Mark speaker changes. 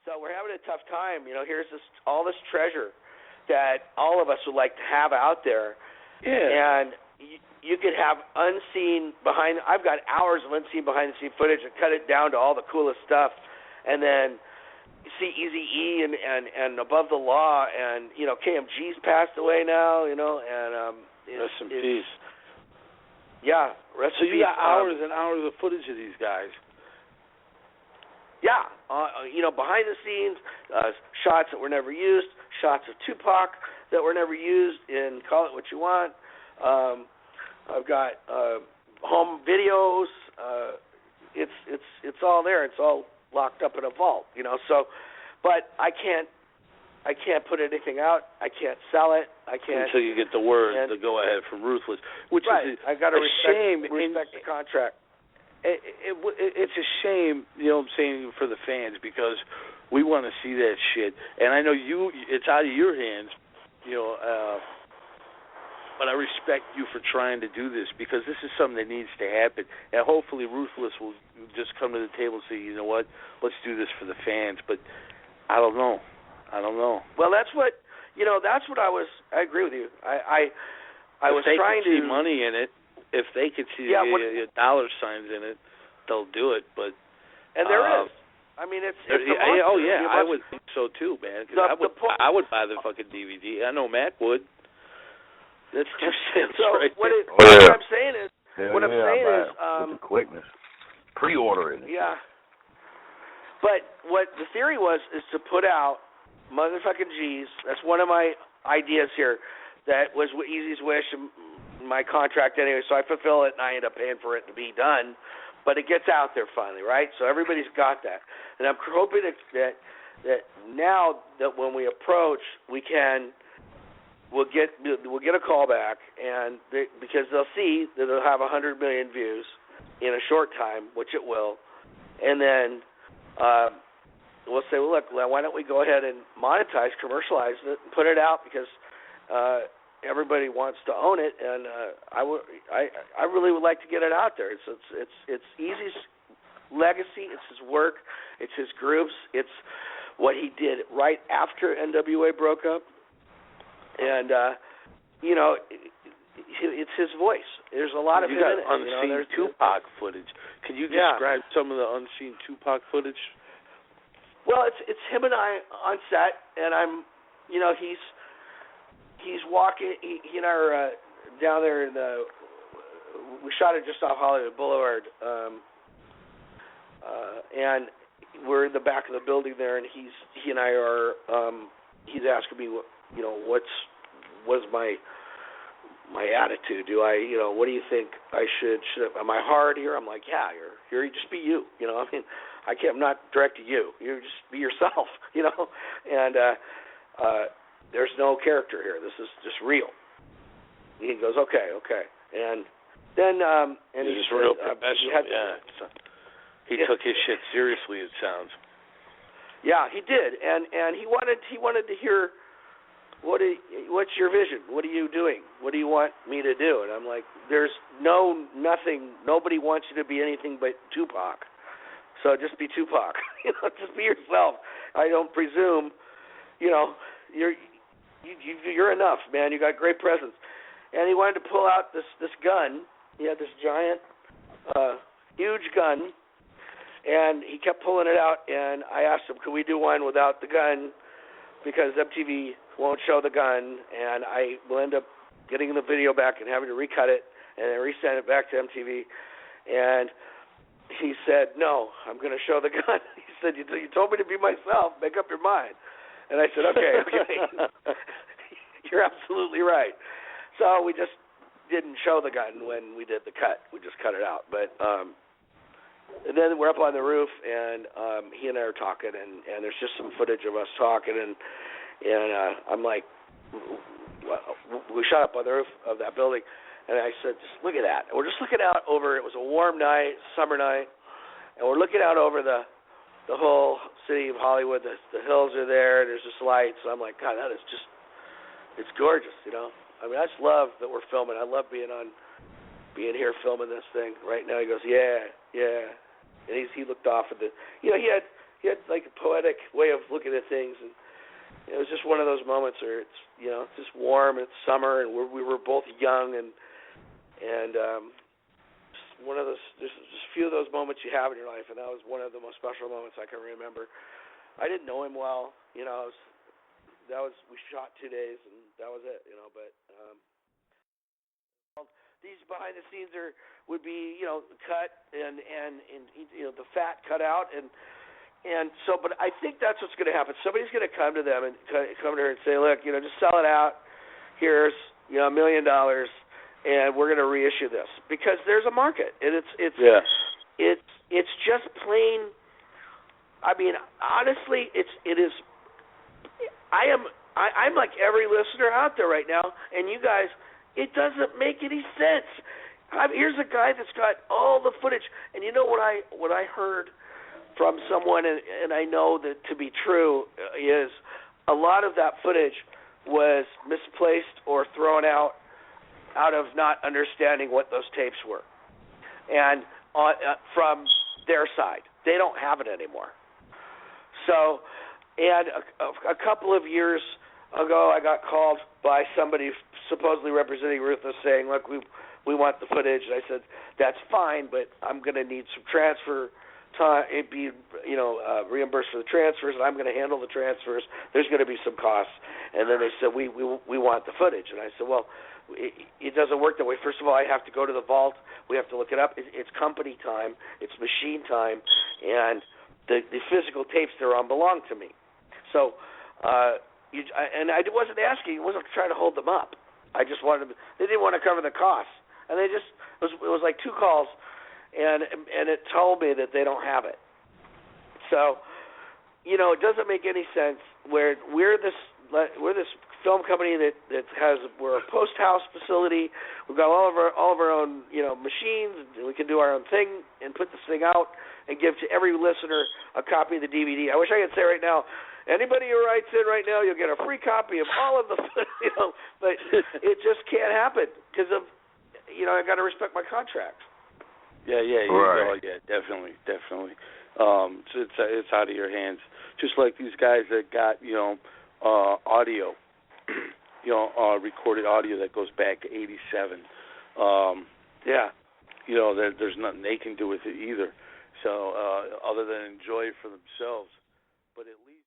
Speaker 1: So we're having a tough time. Here's all this treasure that all of us would like to have out there.
Speaker 2: Yeah.
Speaker 1: And you could have unseen I've got hours of unseen behind-the-scene footage and cut it down to all the coolest stuff. And then see Eazy-E and Above the Law, and, KMG's passed away now, and
Speaker 2: rest in peace.
Speaker 1: Yeah, rest in peace.
Speaker 2: So you got hours and hours of footage of these guys.
Speaker 1: Yeah, behind the scenes, shots that were never used, shots of Tupac that were never used in Call It What You Want. I've got home videos. It's all there. It's all locked up in a vault, So, but I can't put anything out. I can't sell it. I can't
Speaker 2: until you get the word to go ahead from Ruthless, which
Speaker 1: right.
Speaker 2: is
Speaker 1: I got to respect the contract.
Speaker 2: It's a shame, what I'm saying, for the fans, because we want to see that shit. And I know it's out of your hands, but I respect you for trying to do this, because this is something that needs to happen. And hopefully Ruthless will just come to the table and say, you know what, let's do this for the fans. But I don't know.
Speaker 1: Well, that's what I agree with you. I was trying to
Speaker 2: see money in it. If they could see dollar signs in it, they'll do it. But
Speaker 1: there is. I mean, it's
Speaker 2: I would think so too, man. Cause I would buy the fucking DVD. I know Mac would. That's just right.
Speaker 1: What I'm saying is,
Speaker 3: with the quickness, pre-ordering it.
Speaker 1: Yeah. But what the theory is to put out motherfucking G's. That's one of my ideas here. That was Easy's wish and my contract anyway, so I fulfill it and I end up paying for it to be done. But it gets out there finally, right? So everybody's got that. And I'm hoping that now that when we approach, we'll get a call back, and because they'll see that it'll have 100 million views in a short time, which it will, and then we'll say, well, look, why don't we go ahead and monetize, commercialize it, and put it out, because everybody wants to own it, and I really would like to get it out there. It's Eazy's legacy, it's his work, it's his groups, it's what he did right after NWA broke up, and it's his voice. There's a lot of him in it.
Speaker 2: Unseen Tupac footage. Can you describe some of the unseen Tupac footage?
Speaker 1: Well, it's him and I on set, and he's walking. He and I are down there in we shot it just off Hollywood Boulevard, and we're in the back of the building there, and he and I are. He's asking me, what's my attitude? What do you think I should? Am I hard here? I'm like, yeah, you're just be you. I'm not directing you. You just be yourself. And there's no character here. This is just real. And he goes, okay. And then
Speaker 2: he's just real professional. He took his shit seriously, it sounds.
Speaker 1: Yeah, he did, and he wanted to hear what's your vision? What are you doing? What do you want me to do? And I'm like, there's nothing. Nobody wants you to be anything but Tupac. So just be Tupac. Just be yourself. I don't presume. You're enough, man. You got great presence. And he wanted to pull out this gun. He had this giant, huge gun. And he kept pulling it out, and I asked him, could we do one without the gun, because MTV won't show the gun, and I will end up getting the video back and having to recut it and then resend it back to MTV. And he said, no, I'm going to show the gun. He said, you told me to be myself. Make up your mind. And I said, okay. You're absolutely right. So we just didn't show the gun when we did the cut. We just cut it out. But and then we're up on the roof, and he and I are talking, and there's just some footage of us talking, and I'm like, we shot up on the roof of that building, and I said, just look at that. And we're just looking out over, it was a warm night, summer night, and we're looking out over the whole city of Hollywood. The hills are there, there's just lights. So I'm like, God, that is just, it's gorgeous, I mean, I just love that we're filming. I love being here filming this thing right now. He goes, yeah. And he looked off at the, he had like a poetic way of looking at things, and it was just one of those moments where it's it's just warm, it's summer, and we were both young, and just one of those just a few of those moments you have in your life, and that was one of the most special moments I can remember. I didn't know him well, we shot 2 days, and that was it, but these behind the scenes would be cut and the fat cut out, and so, but I think that's what's going to happen. Somebody's going to come to them and come to her and say, look, just sell it out. Here's $1 million, and we're going to reissue this because there's a market, and it's just plain. I mean, honestly, it is. I'm like every listener out there right now, and you guys. It doesn't make any sense. Here's a guy that's got all the footage, and what I heard from someone, and I know that to be true, is a lot of that footage was misplaced or thrown out of not understanding what those tapes were, and from their side, they don't have it anymore. So, and a couple of years ago, I got called by somebody supposedly representing Ruthless saying, look, we want the footage. And I said, that's fine, but I'm going to need some transfer time, reimbursed for the transfers, and I'm going to handle the transfers. There's going to be some costs. And then they said, we want the footage. And I said, well, it doesn't work that way. First of all, I have to go to the vault. We have to look it up. It's company time. It's machine time. And the physical tapes they're on belong to me. So, and I wasn't asking, I wasn't trying to hold them up. I just wanted them, they didn't want to cover the costs. And they just, it was like 2 calls, and it told me that they don't have it. So, it doesn't make any sense where we're this film company we're a post house facility. We've got all of our own, machines, and we can do our own thing and put this thing out and give to every listener a copy of the DVD. I wish I could say right now, anybody who writes in right now, you'll get a free copy of all of the, but it just can't happen because of, I got to respect my contracts.
Speaker 2: Yeah,
Speaker 3: right.
Speaker 2: Yeah, definitely. So it's out of your hands. Just like these guys that got, audio, recorded audio that goes back to '87. There's nothing they can do with it either. So other than enjoy it for themselves, but at least.